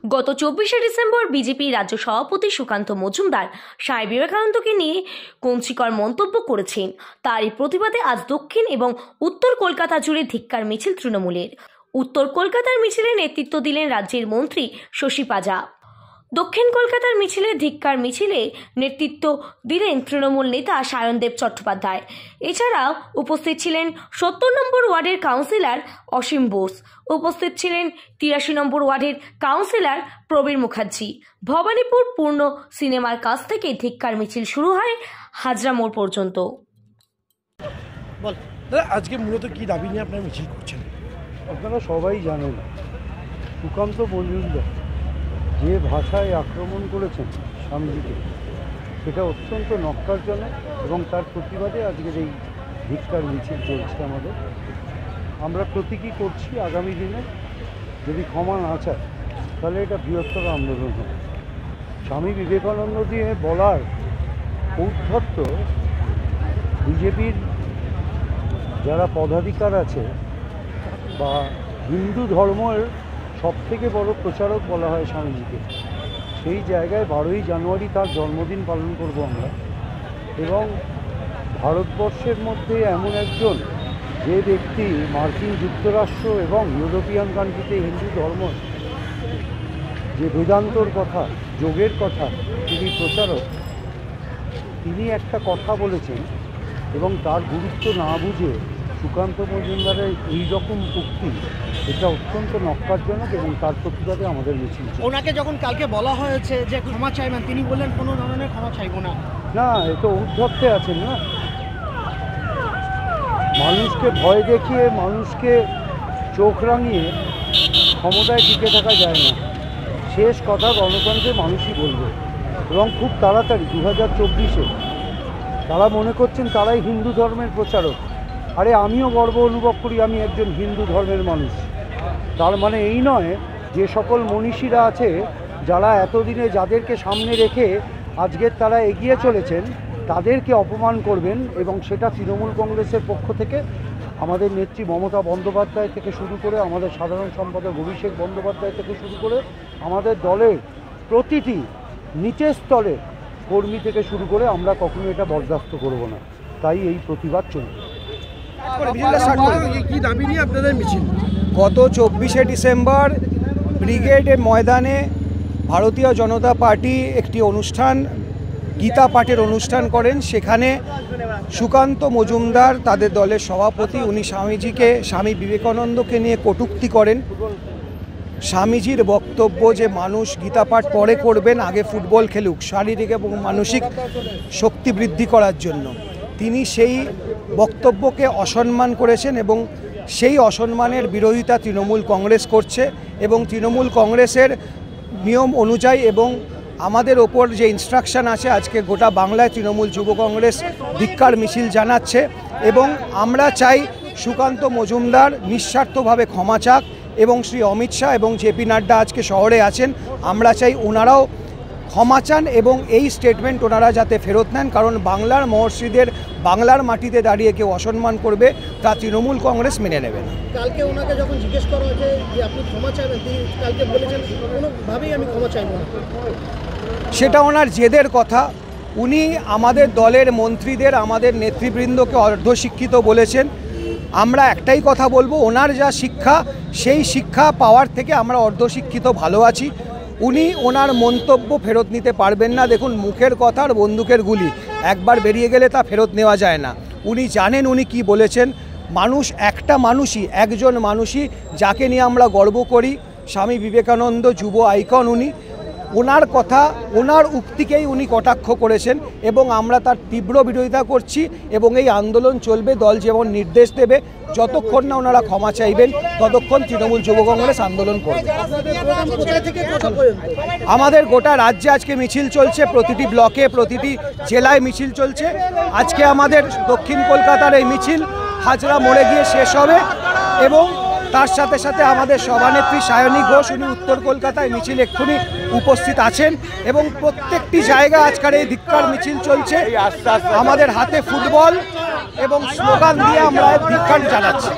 গত 24শে December BJP রাজ্য সভাপতি সুকান্ত মজুমদার স্বামী বিবেকানন্দকে নিয়ে কুঞ্চিকর মন্তব্য করেছেন। তারই প্রতিবাদে আজ দক্ষিণ এবং উত্তর কলকাতা জুড়ে ধিক্কার মিছিল তৃণমূলের। উত্তর কলকাতার মিছিলে নেতৃত্ব দিলেন রাজ্যের মন্ত্রী শশী পাজা। দক্ষিণ কলকাতার মিছিলে ধিক্কার মিছিলে নেতৃত্ব দিলেন তৃণমূল নেতা সায়নদেব চট্টোপাধ্যায়। এছাড়াও উপস্থিত ছিলেন 70 নম্বর ওয়ার্ডের কাউন্সিলর অসীম বোস, উপস্থিত ছিলেন 83 নম্বর ওয়ার্ডের কাউন্সিলর প্রবীর মুখার্জি। ভবানীপুর পূর্ণ সিনেমার কাছ থেকে ধিক্কার মিছিল শুরু হয় হাজরা মোড় পর্যন্ত। আজকে মূলত কি দাবি নিয়ে আপনারা মিছিল করছেন? আপনারা সবাই জানেন সুকান্ত মজুমদার যে ভাষায় আক্রমণ করেছেন স্বামীজিকে, সেটা অত্যন্ত নক্কারজনক এবং তার প্রতিবাদে আজকের এই ধিক্কার মিছিল চলছে আমাদের। আমরা প্রতীকী করছি আগামী দিনে যদি ক্ষমা না চায় তাহলে এটা বৃহত্তর আন্দোলন হবে। স্বামী বিবেকানন্দ দিয়ে বলার ঔদ্ধত্য বিজেপির যারা পদাধিকার আছে বা হিন্দু ধর্মের সবথেকে বড় প্রচারক বলা হয় স্বামীজিকে, সেই জায়গায় 12ই জানুয়ারি তার জন্মদিন পালন করব আমরা। এবং ভারতবর্ষের মধ্যে এমন একজন যে ব্যক্তি মার্কিন যুক্তরাষ্ট্র এবং ইউরোপিয়ান কান্ট্রিতে হিন্দু ধর্ম যে বেদান্তর কথা, যোগের কথা তিনি প্রচারক, তিনি একটা কথা বলেছেন এবং তার গুরুত্ব না বুঝে সুকান্ত মজুমদারের এই রকম উক্তি, এটা অত্যন্ত নক্কারজনক এবং তার প্রতিবাদে আমাদের মিছিল। ওনাকে যখন কালকে বলা হয়েছে যে ক্ষমা চাইবেন, তিনি বললেন কোনো ধরনের ক্ষমা চাইব না। না, এ তো ঔদ্ধত্যে আছেন না। মানুষকে ভয় দেখিয়ে, মানুষকে চোখ রাঙিয়ে ক্ষমতায় টিকে থাকা যায় না। শেষ কথা গণতন্ত্রে মানুষই বলবে এবং খুব তাড়াতাড়ি 2024-এ তারা মনে করছেন তারাই হিন্দু ধর্মের প্রচারক। আরে আমিও গর্ব অনুভব করি আমি একজন হিন্দু ধর্মের মানুষ। তার মানে এই নয় যে সকল মনীষীরা আছে যারা এতদিনে যাদেরকে সামনে রেখে আজকের তারা এগিয়ে চলেছেন তাদেরকে অপমান করবেন। এবং সেটা তৃণমূল কংগ্রেসের পক্ষ থেকে আমাদের নেত্রী মমতা বন্দ্যোপাধ্যায় থেকে শুরু করে, আমাদের সাধারণ সম্পাদক অভিষেক বন্দ্যোপাধ্যায় থেকে শুরু করে, আমাদের দলের প্রতিটি নিচের স্তরের কর্মী থেকে শুরু করে আমরা কখনো এটা বরদাস্ত করব না। তাই এই প্রতিবাদ চলবে। কি দাবি নিয়ে আপনাদের মিছিল? গত 24শে ডিসেম্বর ব্রিগেডের ময়দানে ভারতীয় জনতা পার্টি একটি অনুষ্ঠান, গীতা পাঠের অনুষ্ঠান করেন। সেখানে সুকান্ত মজুমদার, তাদের দলের সভাপতি, উনি স্বামীজিকে, স্বামী বিবেকানন্দকে নিয়ে কটূক্তি করেন। স্বামীজির বক্তব্য যে মানুষ গীতা পাঠ পরে করবেন, আগে ফুটবল খেলুক শারীরিক এবং মানসিক শক্তি বৃদ্ধি করার জন্য, তিনি সেই বক্তব্যকে অসম্মান করেছেন এবং সেই অসম্মানের বিরোধিতা তৃণমূল কংগ্রেস করছে। এবং তৃণমূল কংগ্রেসের নিয়ম অনুযায়ী এবং আমাদের ওপর যে ইনস্ট্রাকশন আছে, আজকে গোটা বাংলায় তৃণমূল যুব কংগ্রেস ধিক্কার মিছিল জানাচ্ছে। এবং আমরা চাই সুকান্ত মজুমদার নিঃস্বার্থভাবে ক্ষমা চাক এবং শ্রী অমিত শাহ এবং জেপি নাড্ডা আজকে শহরে আছেন, আমরা চাই ওনারাও ক্ষমা চান এবং এই স্টেটমেন্ট ওনারা যাতে ফেরত নেন। কারণ বাংলার মহর্ষিদের বাংলার মাটিতে দাঁড়িয়ে কেউ অসম্মান করবে তা তৃণমূল কংগ্রেস মেনে নেবে না। কালকে ওনাকে যখন জিজ্ঞেস করা হয়েছে যে আপনি ক্ষমা চাইবেন, তিনি কালকে বলেছেন কোনোভাবেই আমি ক্ষমা চাইব না। সেটা ওনার জেদের কথা। উনি আমাদের দলের মন্ত্রীদের, আমাদের নেতৃবৃন্দকে অর্ধশিক্ষিত বলেছেন। আমরা একটাই কথা বলবো, ওনার যা শিক্ষা, সেই শিক্ষা পাওয়ার থেকে আমরা অর্ধশিক্ষিত ভালো আছি। উনি ওনার মন্তব্য ফেরত নিতে পারবেন না। দেখুন, মুখের কথা আর বন্দুকের গুলি একবার বেরিয়ে গেলে তা ফেরত নেওয়া যায় না। উনি জানেন উনি কি বলেছেন। মানুষ একটা মানুষই, একজন মানুষই যাকে নিয়ে আমরা গর্ব করি, স্বামী বিবেকানন্দ যুব আইকন উনি। ওনার কথা, ওনার উক্তিকেই উনি কটাক্ষ করেছেন এবং আমরা তার তীব্র বিরোধিতা করছি এবং এই আন্দোলন চলবে। দল যেমন নির্দেশ দেবে, যতক্ষণ না ওনারা ক্ষমা চাইবেন ততক্ষণ তৃণমূল যুব কংগ্রেস আন্দোলন করবে। আমাদের গোটা রাজ্যে আজকে মিছিল চলছে, প্রতিটি ব্লকে, প্রতিটি জেলায় মিছিল চলছে। আজকে আমাদের দক্ষিণ কলকাতার এই মিছিল হাজরা মোড়ে গিয়ে শেষ হবে এবং তার সাথে সাথে আমাদের সভানেত্রী সায়নী ঘোষ, উনি উত্তর কলকাতায় মিছিল এক্ষুনি উপস্থিত আছেন এবং প্রত্যেকটি জায়গা আজকের এই ধিক্কার মিছিল চলছে। আমাদের হাতে ফুটবল এবং স্লোগান দিয়ে আমরা ধিক্কার জানাচ্ছি।